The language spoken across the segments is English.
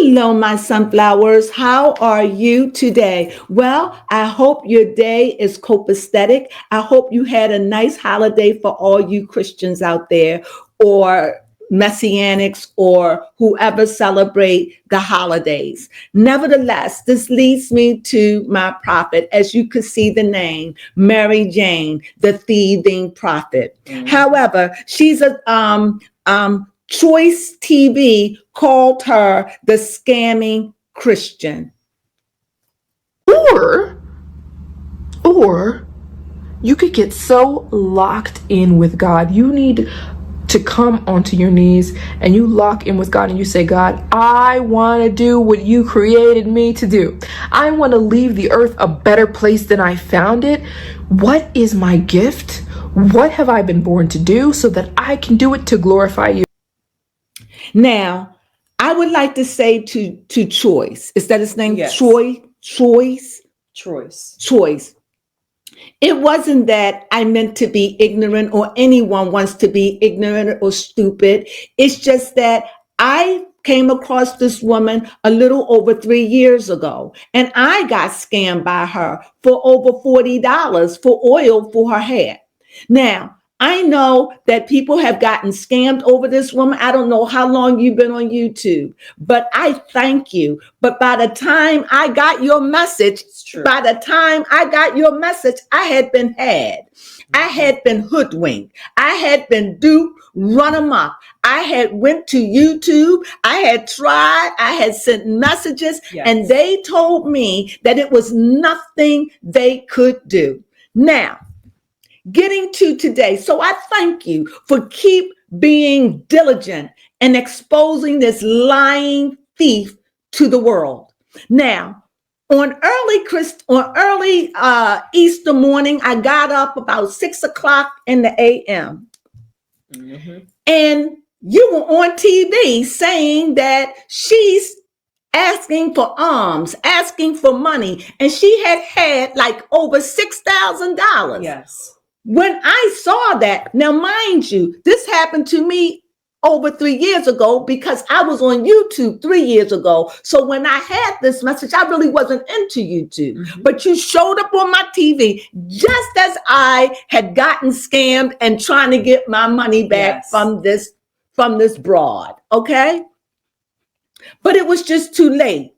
Hello, my sunflowers. How are you today? Well, I hope your day is copacetic. I hope you had a nice holiday for all you Christians out there, or Messianics, or whoever celebrate the holidays. Nevertheless, this leads me to my prophet. As you could see the name, MaryJane, the thieving prophet. However, she's a TroyceTV called her the scamming Christian. Or you could get so locked in with God. You need to come onto your knees and you lock in with God and you say, God, I want to do what you created me to do. I want to leave the earth a better place than I found it. What is my gift? What have I been born to do so that I can do it to glorify you? Now, I would like to say to Troyce, is that his name? Yes. Troyce. It wasn't that I meant to be ignorant, or anyone wants to be ignorant or stupid. It's just that I came across this woman a little over 3 years ago, and I got scammed by her for over $40 for oil for her hair. Now, I know that people have gotten scammed over this woman. I don't know how long you've been on YouTube, but I thank you. But by the time I got your message, I had been had. I had been hoodwinked. I had been duped, run amok. I had went to YouTube. I had tried. I had sent messages, and they told me that it was nothing they could do. Now, getting to today. So I thank you for keep being diligent and exposing this lying thief to the world. Now, on early Easter morning, I got up about 6 o'clock in the a.m. And you were on TV saying that she's asking for alms, asking for money, and she had like over $6,000. Yes. When I saw that, now mind you, this happened to me over 3 years ago because I was on YouTube 3 years ago. So when I had this message, I really wasn't into YouTube. But you showed up on my TV just as I had gotten scammed and trying to get my money back from this broad, okay? But it was just too late.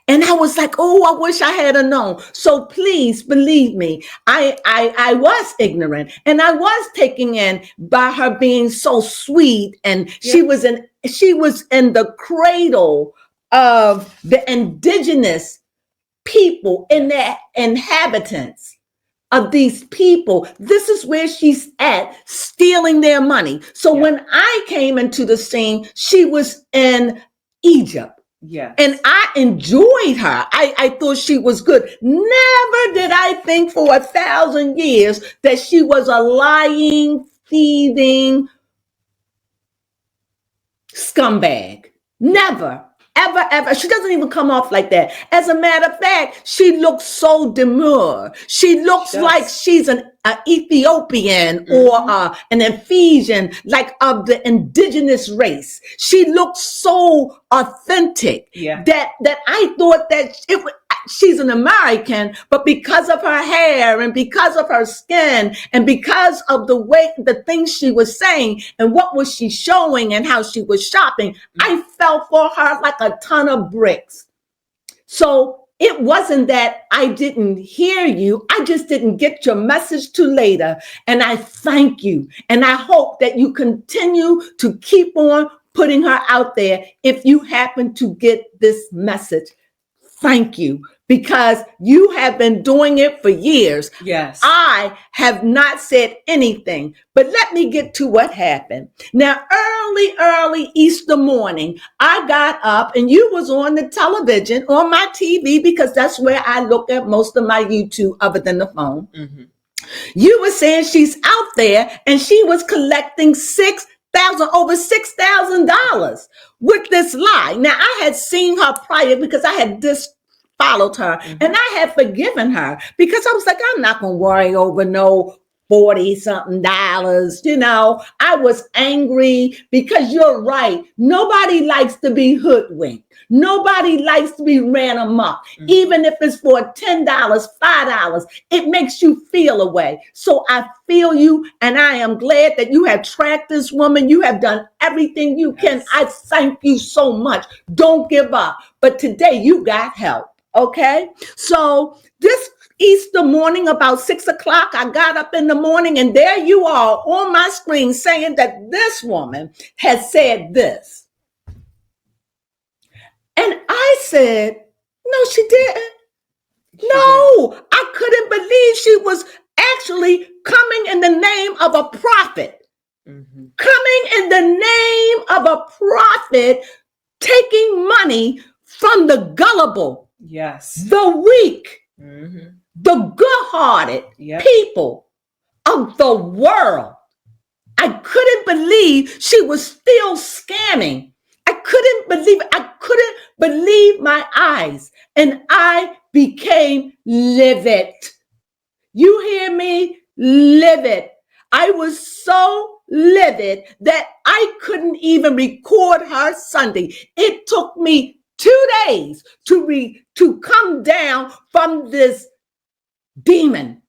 And I was like, oh, I wish I had known. So please believe me, I was ignorant, and I was taken in by her being so sweet. And she was in the cradle of the indigenous people and the inhabitants of these people. This is where she's at, stealing their money. So when I came into the scene, she was in Egypt. Yes. And I enjoyed her. I thought she was good. Never did I think for 1,000 years that she was a lying, thieving scumbag. Never, ever. She doesn't even come off like that. As a matter of fact, she looks so demure. She looks like she's an Ethiopian or an Ephesian, like of the indigenous race. She looks so authentic that I thought that she's an American, but because of her hair and because of her skin and because of the way, the things she was saying and what was she showing and how she was shopping, I fell for her like a ton of bricks. So it wasn't that I didn't hear you. I just didn't get your message till later. And I thank you. And I hope that you continue to keep on putting her out there if you happen to get this message. Thank you, because you have been doing it for years. Yes. I have not said anything, but let me get to what happened. Now, early Easter morning, I got up and you was on the television, on my TV, because that's where I look at most of my YouTube other than the phone. You were saying she's out there and she was collecting over $6,000 with this lie. Now, I had seen her prior because I had followed her and I had forgiven her because I was like, I'm not going to worry over no $40 something. I was angry because you're right. Nobody likes to be hoodwinked. Nobody likes to be ran amok. Even if it's for $10, $5, it makes you feel a way. So I feel you, and I am glad that you have tracked this woman. You have done everything you can. I thank you so much. Don't give up. But today you got help. Okay? So this Easter morning, about 6 o'clock, I got up in the morning, and there you are on my screen saying that this woman has said this. And I said, no, she didn't. No, I couldn't believe she was actually coming in the name of a prophet. Coming in the name of a prophet, taking money from the gullible, the weak, the good-hearted people of the world. I couldn't believe she was still scamming. I couldn't believe it. I couldn't believe my eyes, and I became livid. You hear me? Livid. I was so livid that I couldn't even record her Sunday. It took me 2 days to come down from this demon.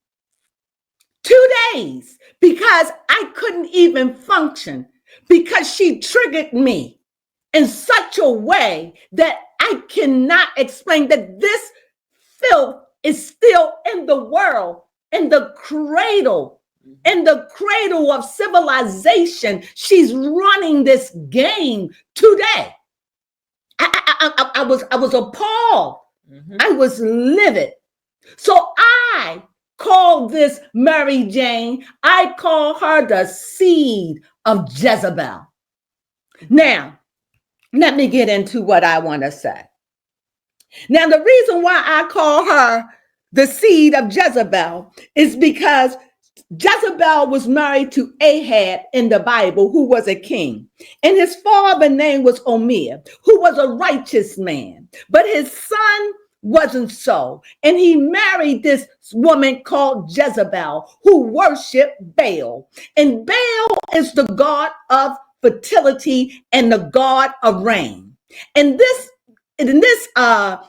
2 days, because I couldn't even function, because she triggered me in such a way that I cannot explain, that this filth is still in the world, in the cradle of civilization. She's running this game today. I was appalled. I was livid. So I call this MaryJane. I call her the seed of Jezebel. Now, let me get into what I want to say. Now, the reason why I call her the seed of Jezebel is because Jezebel was married to Ahab in the Bible, who was a king. And his father's name was Omer, who was a righteous man. But his son wasn't so. And he married this woman called Jezebel, who worshiped Baal. And Baal is the god of fertility and the god of rain. And this Jezebel,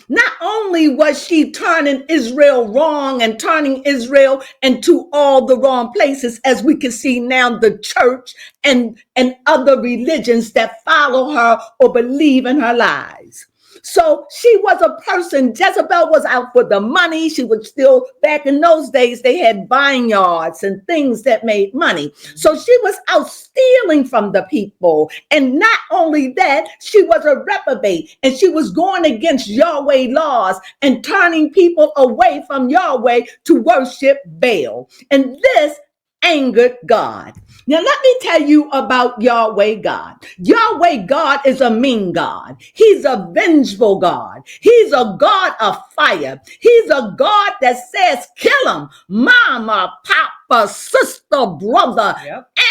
not only was she turning Israel wrong and turning Israel into all the wrong places, as we can see now, the church and other religions that follow her or believe in her lies. So she was a person. Jezebel was out for the money. She was still, back in those days, they had vineyards and things that made money. So she was out stealing from the people. And not only that, she was a reprobate, and she was going against Yahweh laws and turning people away from Yahweh to worship Baal. And this angered God. Now, let me tell you about Yahweh God. Yahweh God is a mean God. He's a vengeful God. He's a God of fire. He's a God that says, kill him. Mama, papa, sister, brother,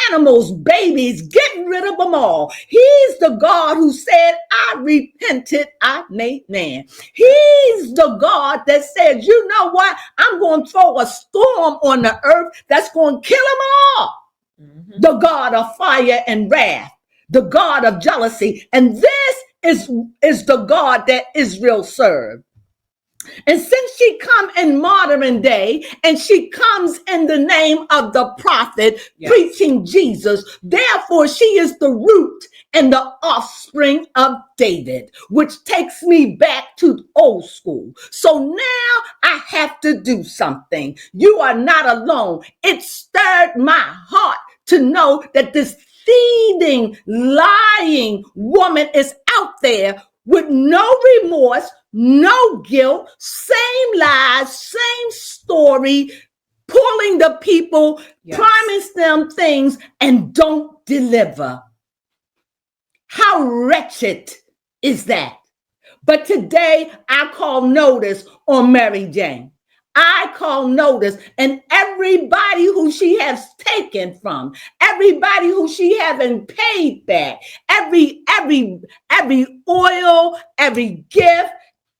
animals, babies, get rid of them all. He's the God who said, I repented, I made man. He's the God that said, you know what? I'm going to throw a storm on the earth that's going to kill them all. The God of fire and wrath, the God of jealousy. And this is the God that Israel served. And since she come in modern day, and she comes in the name of the prophet, preaching Jesus, therefore she is the root and the offspring of David, which takes me back to old school. So now I have to do something. You are not alone. It stirred my heart to know that this thieving, lying woman is out there with no remorse, no guilt, same lies, same story, pulling the people, promise them things, and don't deliver. How wretched is that? But today I call notice on MaryJane. I call notice, and everybody who she has taken from, everybody who she haven't paid back, every oil, every gift,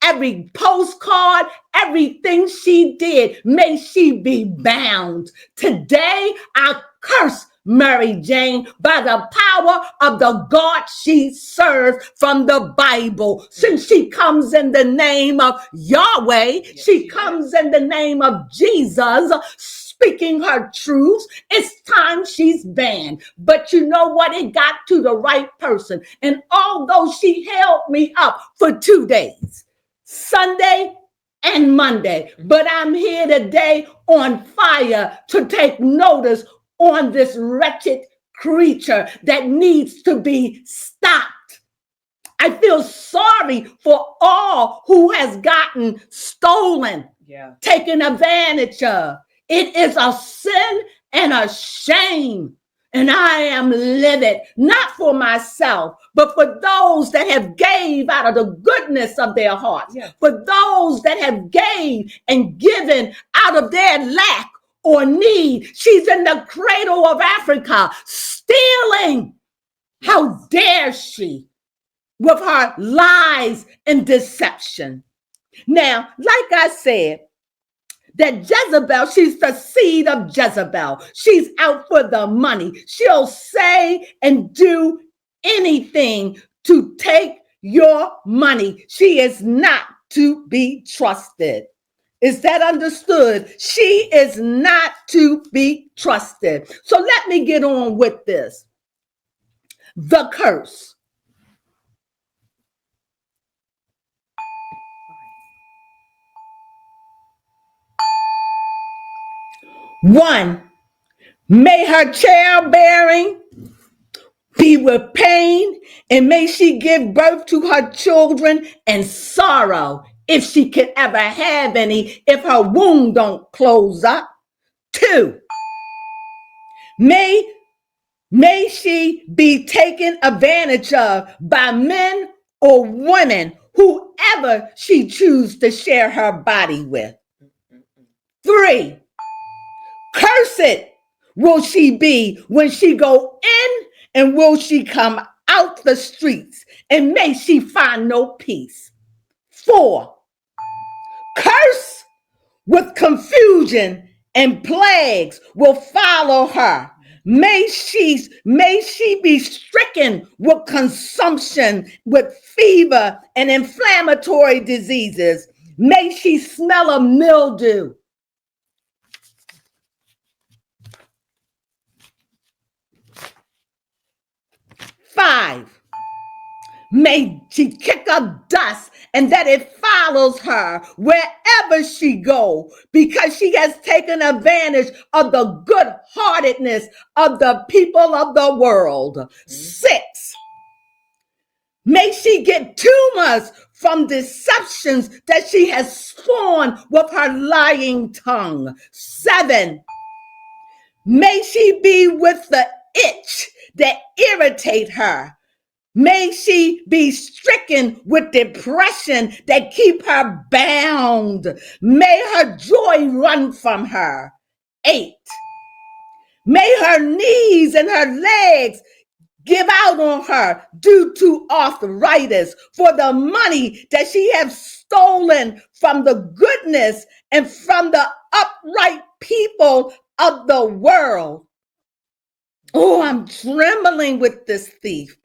every postcard, everything she did. May she be bound. Today, I curse MaryJane by the power of the God she serves from the Bible. Since she comes in the name of Yahweh, she comes in the name of Jesus, speaking her truths. It's time she's banned. But you know what? It got to the right person. And although she held me up for 2 days, Sunday and Monday, but I'm here today on fire to take notice on this wretched creature that needs to be stopped. I feel sorry for all who has gotten stolen, taken advantage of. It is a sin and a shame. And I am livid, not for myself, but for those that have gave out of the goodness of their hearts, for those that have gave and given out of their lack or need. She's in the cradle of Africa, stealing. How dare she with her lies and deception? Now, like I said, that Jezebel, she's the seed of Jezebel. She's out for the money. She'll say and do anything to take your money. She is not to be trusted. Is that understood? She is not to be trusted. So let me get on with this. The curse. One, may her childbearing be with pain, and may she give birth to her children and sorrow, if she can ever have any, if her womb don't close up. Two, may she be taken advantage of by men or women, whoever she chooses to share her body with. Three, cursed will she be when she go in, and will she come out the streets, and may she find no peace. Four, curse with confusion and plagues will follow her. May she be stricken with consumption, with fever and inflammatory diseases. May she smell of mildew. Five, may she kick up dust, and that it follows her wherever she go, because she has taken advantage of the good-heartedness of the people of the world. Six, may she get tumors from deceptions that she has spawned with her lying tongue. Seven, may she be with the itch that irritate her. May she be stricken with depression that keep her bound. May her joy run from her. 8, may her knees and her legs give out on her due to arthritis, for the money that she has stolen from the goodness and from the upright people of the world. Oh, I'm trembling with this thief,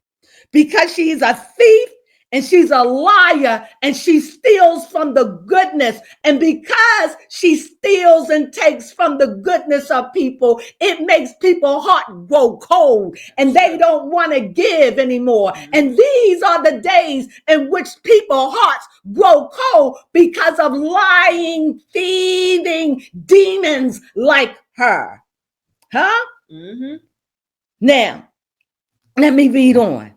because she's a thief and she's a liar, and she steals from the goodness. And because she steals and takes from the goodness of people, it makes people's heart grow cold, and they don't want to give anymore. And these are the days in which people's hearts grow cold because of lying, thieving demons like her. Huh? Mm-hmm. Now, let me read on.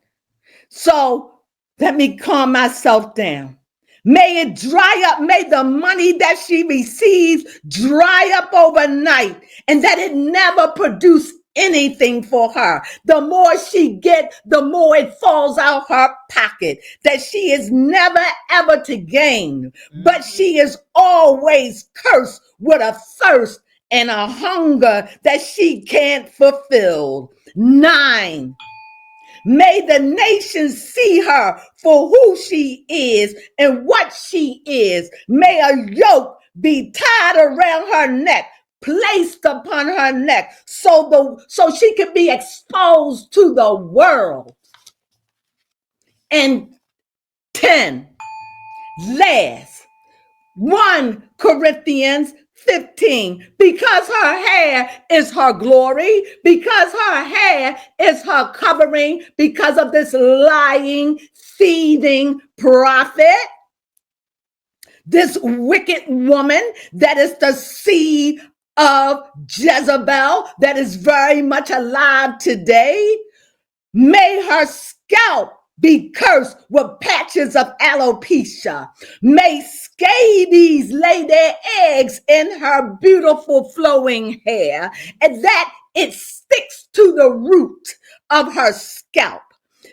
So let me calm myself down. May it dry up. May the money that she receives dry up overnight, and that it never produce anything for her. The more she gets, the more it falls out her pocket, that she is never ever to gain, but she is always cursed with a thirst and a hunger that she can't fulfill. 9, May the nations see her for who she is and what she is. May a yoke be tied around her neck, placed upon her neck, so she can be exposed to the world. And 10, last, 1 Corinthians 15, because her hair is her glory, because her hair is her covering, because of this lying, thieving prophet, this wicked woman that is the seed of Jezebel that is very much alive today. May her scalp be cursed with patches of alopecia. May scabies lay their eggs in her beautiful flowing hair, and that it sticks to the root of her scalp.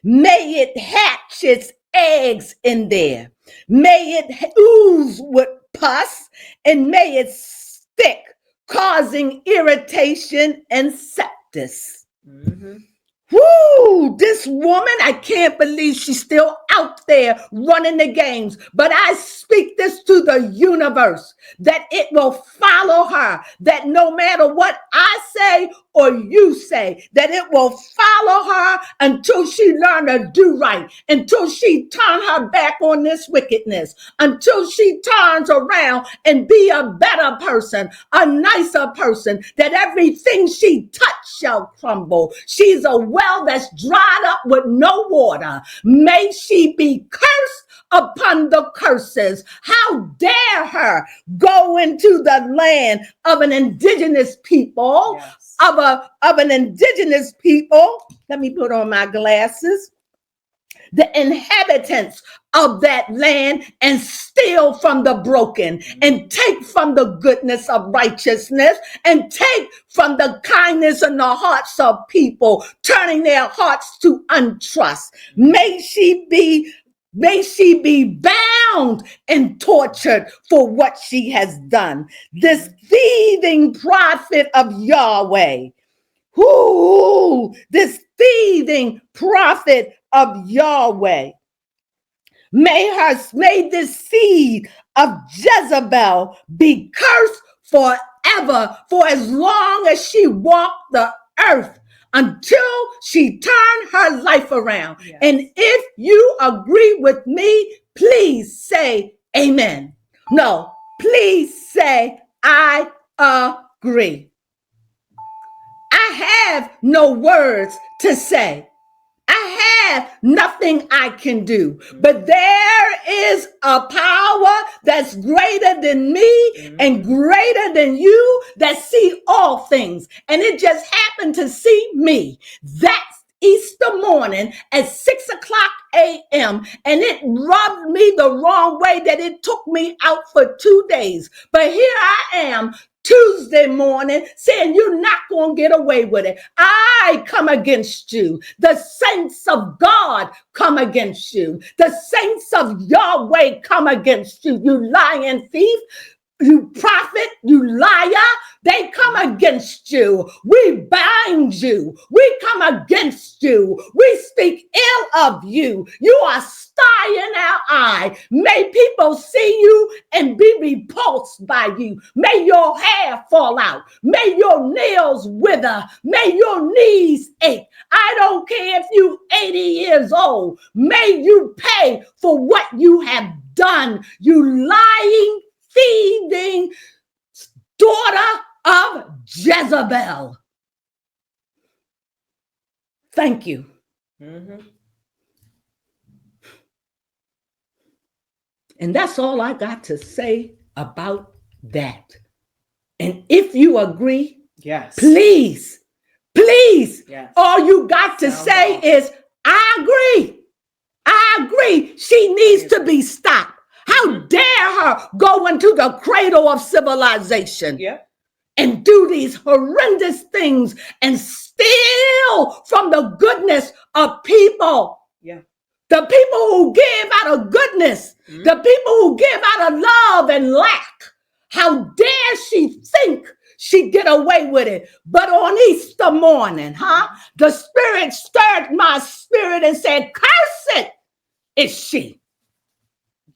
May it hatch its eggs in there. May it ooze with pus, and may it stick, causing irritation and sepsis. Mm-hmm. Whoo, this woman, I can't believe she's still out there running the games. But I speak this to the universe, that it will follow her, that no matter what I say or you say, that it will follow her until she learn to do right, until she turn her back on this wickedness, until she turns around and be a better person, a nicer person, that everything she touch shall crumble. She's a well that's dried up with no water. May she be cursed upon the curses. How dare her go into the land of an indigenous people, yes, of an indigenous people. Let me put on my glasses. The inhabitants of that land, and steal from the broken, and take from the goodness of righteousness, and take from the kindness in the hearts of people, turning their hearts to untrust. May she be bound and tortured for what she has done. This thieving prophet of Yahweh. This thieving prophet of Yahweh. May this seed of Jezebel be cursed forever, for as long as she walked the earth, until she turned her life around. Yes. And if you agree with me, please say amen. No, please say I agree. I have no words to say. I have nothing I can do, but there is a power that's greater than me and greater than you, that see all things. And it just happened to see me that Easter morning at 6:00 a.m. And it rubbed me the wrong way that it took me out for 2 days. But here I am, Tuesday morning, saying you're not going to get away with it. I come against you. The saints of God come against you. The saints of Yahweh come against you. You lying thief, you prophet, you liar. They come against you. We bind you. We come against you. We speak ill of you. You are star in our eye. May people see you and be repulsed by you. May your hair fall out. May your nails wither. May your knees ache. I don't care if you're 80 years old. May you pay for what you have done. You lying, thieving daughter of Jezebel. Thank you. Mm-hmm. And that's all I got to say about that. And if you agree, yes, please, yes, all you got to say is, I agree. I agree. She needs to be stopped. How dare her go into the cradle of civilization, and do these horrendous things and steal from the goodness of people. Yeah. The people who give out of goodness, the people who give out of love and lack. How dare she think she she get away with it. But on Easter morning, the Spirit stirred my spirit and said, curse it is she.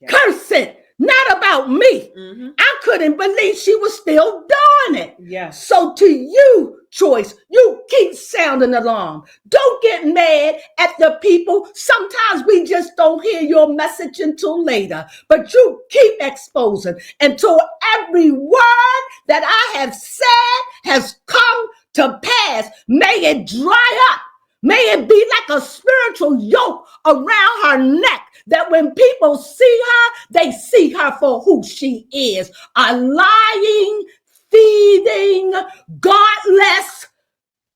Yes. Curse it. Not about me. I couldn't believe she was still doing it. Yes. So to you, Troyce, you keep sounding the alarm. Don't get mad at the people. Sometimes we just don't hear your message until later. But you keep exposing until every word that I have said has come to pass. May it dry up. May it be like a spiritual yoke around her neck, that when people see her, they see her for who she is, a lying, thieving, godless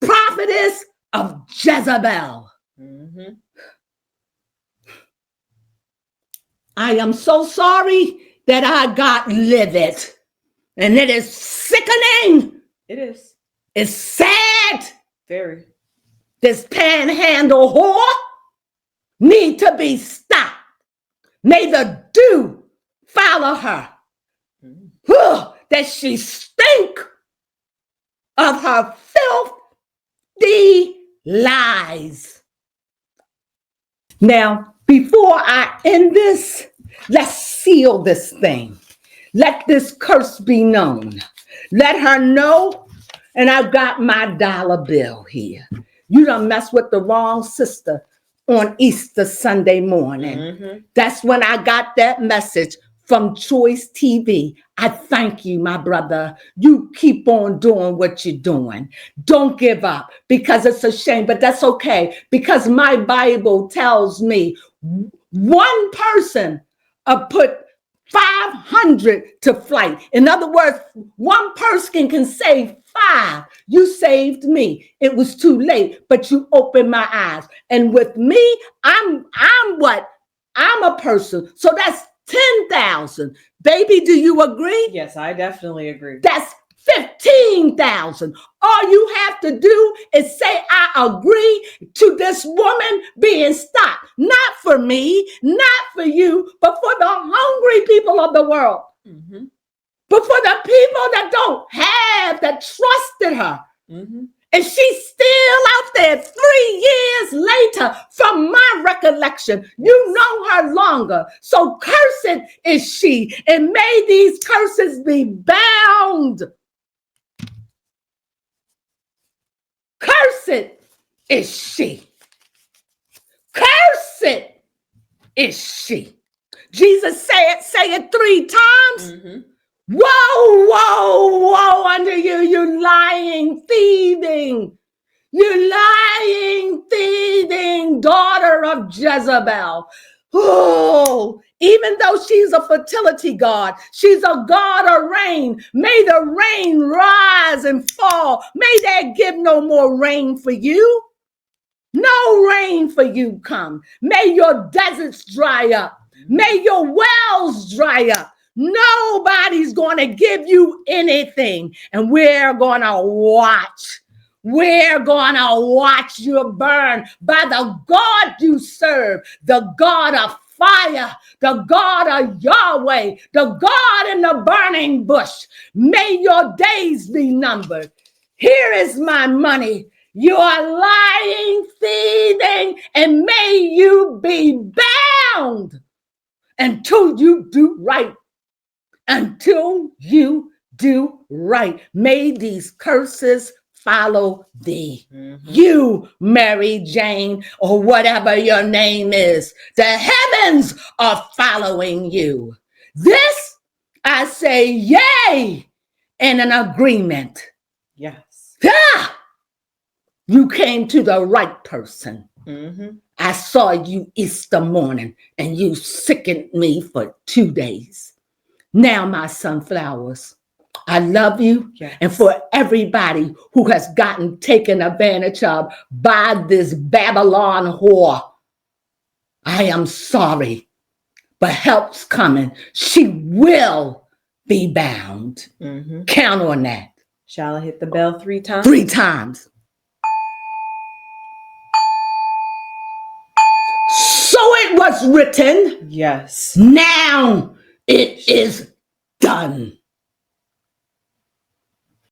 prophetess of Jezebel. I am so sorry that I got livid, and it is sickening. It is. It's sad. Very. This panhandle whore need to be stopped. May the dew follow her. That she stink of her filthy lies. Now, before I end this, let's seal this thing. Let this curse be known. Let her know, and I've got my dollar bill here. You done mess with the wrong sister on Easter Sunday morning. That's when I got that message from TroyceTV. I thank you, my brother. You keep on doing what you're doing. Don't give up, because it's a shame, but that's okay, because my Bible tells me one person put 500 to flight. In other words, one person can save 5. You saved me. It was too late, but you opened my eyes. And with me, I'm what? I'm a person. So that's 10,000. Baby, do you agree? Yes, I definitely agree. That's 15,000. All you have to do is say, I agree to this woman being stopped. Not for me, not for you, but for the hungry people of the world. But for the people that don't have, that trusted her. And she's still out there 3 years later, from my recollection. You know her longer. So cursed is she, and may these curses be bound. Cursed is she. Cursed is she. Jesus said, say it 3 times. Woe, woe, woe unto you, you lying, thieving, you lying, thieving daughter of Jezebel. Oh, even though she's a fertility god, she's a god of rain. May the rain rise and fall. May there give no more rain for you. No rain for you come. May your deserts dry up. May your wells dry up. Nobody's going to give you anything. And we're going to watch. We're going to watch you burn by the God you serve, the God of fire, the God of Yahweh, the God in the burning bush. May your days be numbered. Here is my money. You are lying, thieving, and may you be bound until you do right. Until you do right. May these curses follow thee. You, MaryJane, or whatever your name is. The heavens are following you. This, I say, yay, in an agreement. Yes. You came to the right person. I saw you Easter morning, and you sickened me for 2 days. Now, my sunflowers, I love you. Yes. And for everybody who has gotten taken advantage of by this Babylon whore, I am sorry, but help's coming. She will be bound. Count on that. Shall I hit the bell 3 times? 3 times. So it was written. Yes. Now it is done.